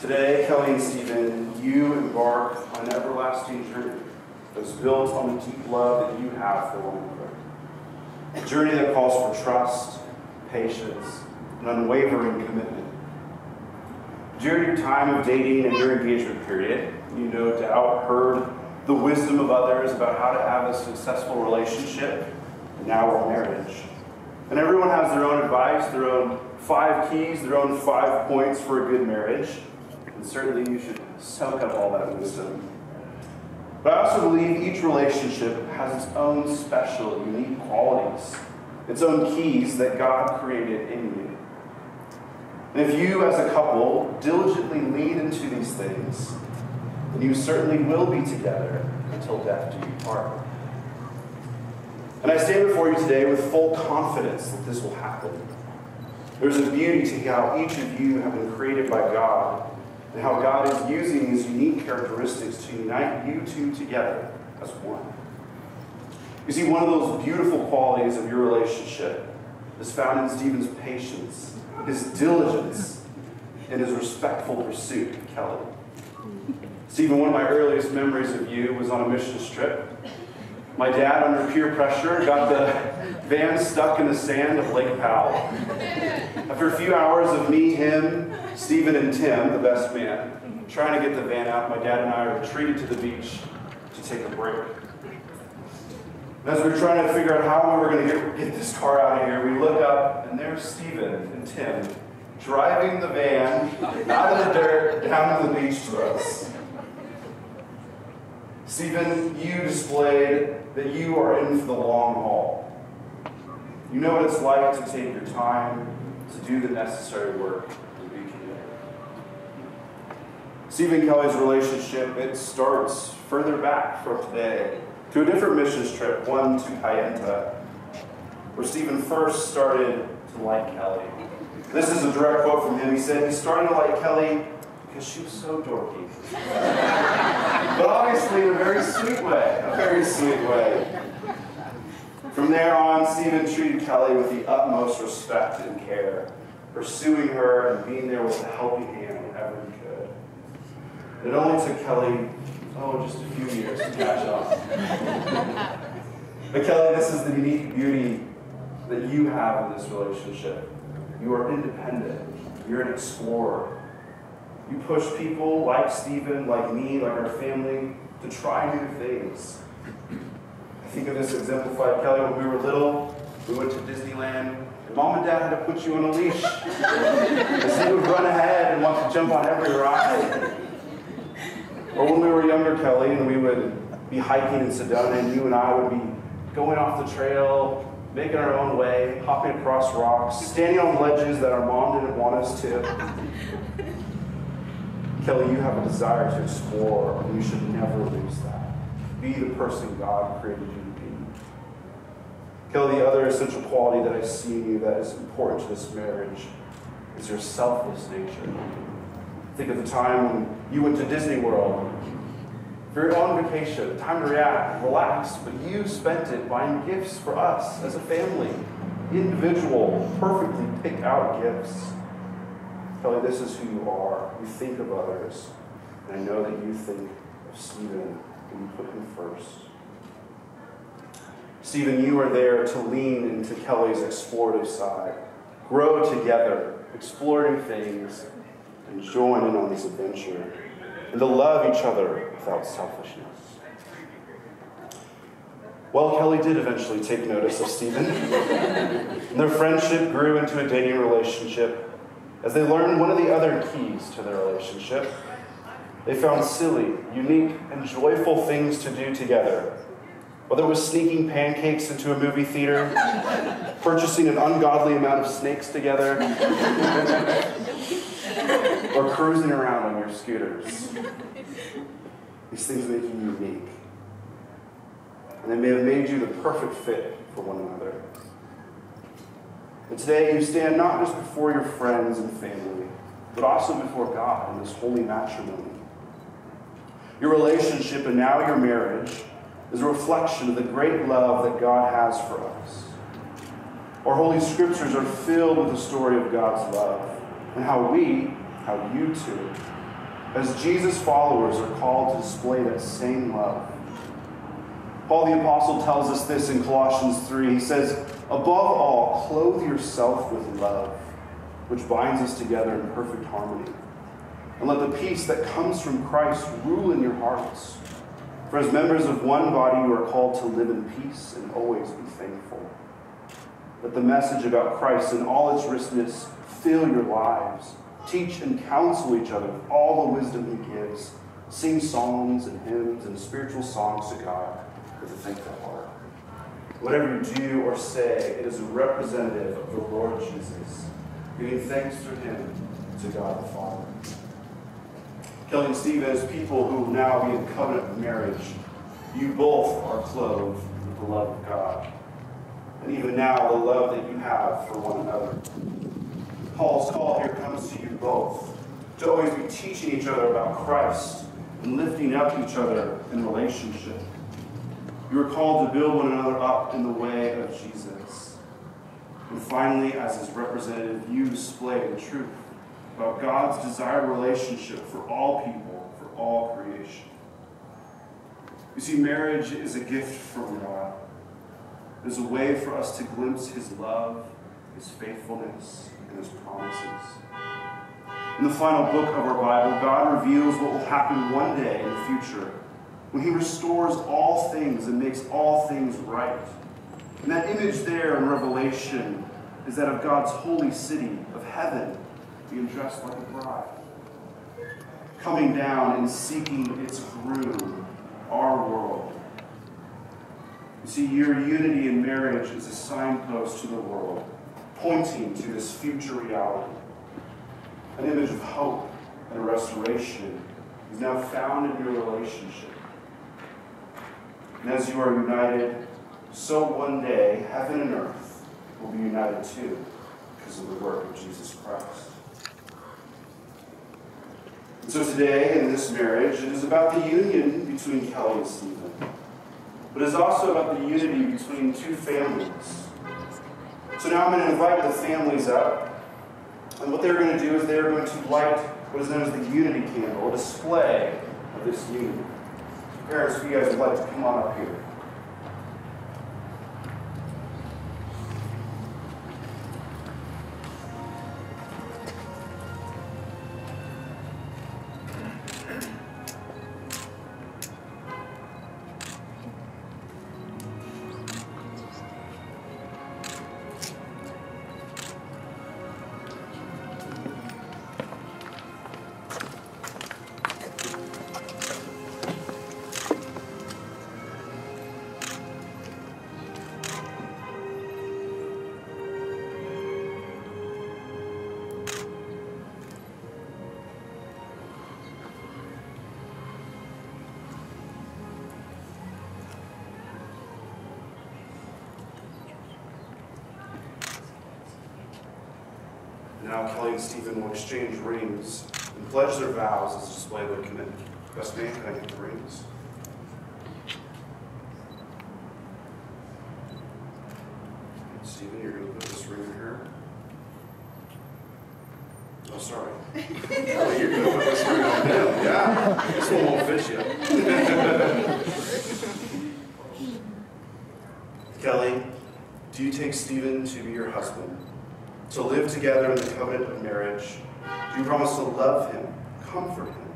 Today, Kelli and Stephen, you embark on an everlasting journey that's built on the deep love that you have for one another. A journey that calls for trust, patience, and unwavering commitment. During your time of dating and your engagement period, you no doubt heard the wisdom of others about how to have a successful relationship, and now our marriage. And everyone has their own advice, their own 5 keys, their own 5 points for a good marriage. And certainly you should soak up all that wisdom. But I also believe each relationship has its own special, unique qualities, its own keys that God created in you. And if you, as a couple, diligently lean into these things, then you certainly will be together until death do you part. And I stand before you today with full confidence that this will happen. There's a beauty to how each of you have been created by God, and how God is using these unique characteristics to unite you two together as one. You see, one of those beautiful qualities of your relationship is found in Stephen's patience, his diligence, and his respectful pursuit of Kelli. Stephen, one of my earliest memories of you was on a missions trip. My dad, under peer pressure, got the van stuck in the sand of Lake Powell. After a few hours of me, him, Stephen, and Tim, the best man, trying to get the van out, my dad and I retreated to the beach to take a break. And as we were trying to figure out how we were going to get this car out of here, we look up, and there's Stephen and Tim driving the van out of the dirt down to the beach to us. Stephen, you displayed that you are in for the long haul. You know what it's like to take your time to do the necessary work to be committed. Stephen and Kelli's relationship, it starts further back from today to a different missions trip, one to Kayenta, where Stephen first started to like Kelli. This is a direct quote from him. He said he started to like Kelli because she was so dorky. But obviously in a very sweet way, a very sweet way. From there on, Stephen treated Kelli with the utmost respect and care, pursuing her and being there with a helping hand whenever he could. It only took Kelli, just a few years to catch up. But Kelli, this is the unique beauty that you have in this relationship. You are independent. You're an explorer. You push people like Stephen, like me, like our family, to try new things. I think of this exemplified, Kelli, when we were little, we went to Disneyland, and Mom and Dad had to put you on a leash. As you would run ahead and want to jump on every ride. Or when we were younger, Kelli, and we would be hiking in Sedona, and you and I would be going off the trail, making our own way, hopping across rocks, standing on ledges that our mom didn't want us to. Kelli, you have a desire to explore, and you should never lose that. Be the person God created you to be. Kelli, the other essential quality that I see in you that is important to this marriage is your selfless nature. Think of the time when you went to Disney World for your own vacation, time to react, relax, but you spent it buying gifts for us as a family, individual, perfectly picked out gifts. Kelli, this is who you are. You think of others, and I know that you think of Stephen, and you put him first. Stephen, you are there to lean into Kelli's explorative side, grow together, explore new things, and join in on this adventure, and to love each other without selfishness. Well, Kelli did eventually take notice of Stephen, and their friendship grew into a dating relationship. As they learned one of the other keys to their relationship, they found silly, unique, and joyful things to do together. Whether it was sneaking pancakes into a movie theater, purchasing an ungodly amount of snakes together, or cruising around on your scooters. These things make you unique. And they may have made you the perfect fit for one another. And today you stand not just before your friends and family, but also before God in this holy matrimony. Your relationship and now your marriage is a reflection of the great love that God has for us. Our Holy Scriptures are filled with the story of God's love and how we, how you too, as Jesus followers, are called to display that same love. Paul the Apostle tells us this in Colossians 3. He says, "Above all, clothe yourself with love, which binds us together in perfect harmony. And let the peace that comes from Christ rule in your hearts. For as members of one body, you are called to live in peace and always be thankful. Let the message about Christ in all its richness fill your lives. Teach and counsel each other with all the wisdom he gives. Sing songs and hymns and spiritual songs to God with a thankful heart. Whatever you do or say, it is a representative of the Lord Jesus, giving thanks through him to God the Father." Kelli and Stephen, as people who will now be in covenant marriage, you both are clothed with the love of God. And even now, the love that you have for one another. Paul's call here comes to you both, to always be teaching each other about Christ and lifting up each other in relationship. You are called to build one another up in the way of Jesus. And finally, as his representative, you display the truth about God's desired relationship for all people, for all creation. You see, marriage is a gift from God. It is a way for us to glimpse his love, his faithfulness, and his promises. In the final book of our Bible, God reveals what will happen one day in the future when he restores all things and makes all things right. And that image there in Revelation is that of God's holy city of heaven being dressed like a bride, coming down and seeking its groom, our world. You see, your unity in marriage is a signpost to the world, pointing to this future reality. An image of hope and restoration is now found in your relationship. And as you are united, so one day heaven and earth will be united too, because of the work of Jesus Christ. And so today, in this marriage, it is about the union between Kelli and Stephen. But it's also about the unity between two families. So now I'm going to invite the families up. And what they're going to do is they're going to light what is known as the unity candle, a display of this unity. Parents, if you guys would like to come on up here. Now Kelli and Stephen will exchange rings and pledge their vows as a display of their commitment. Best man, can I get the rings? Stephen, you're going to put this ring in here. Oh, sorry. Kelli, you're going to put this ring on him. Yeah, this one won't fit you. Kelli, do you take Stephen to be your husband? To live together in the covenant of marriage? Do you promise to love him, comfort him,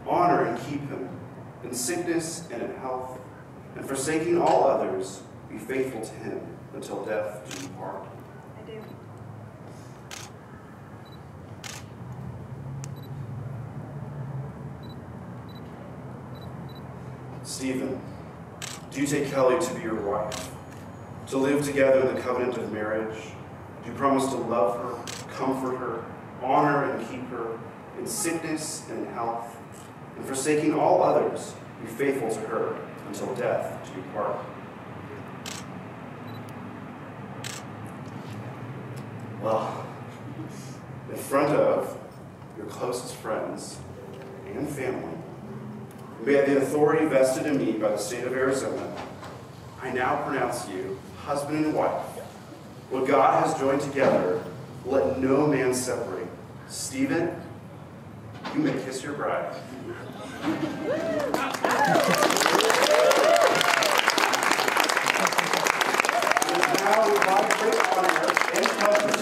honor and keep him, in sickness and in health, and forsaking all others, be faithful to him until death do you part? I do. Stephen, do you take Kelli to be your wife? To live together in the covenant of marriage? Do you promise to love her, comfort her, honor and keep her, in sickness and in health, and forsaking all others, be faithful to her until death do you part? Well, in front of your closest friends and family, and by the authority vested in me by the state of Arizona, I now pronounce you husband and wife. What God has joined together, let no man separate. Stephen, You may kiss your bride. Now we want to great honor and pleasure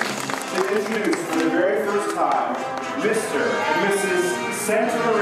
to introduce for the very first time Mr. and Mrs. Santa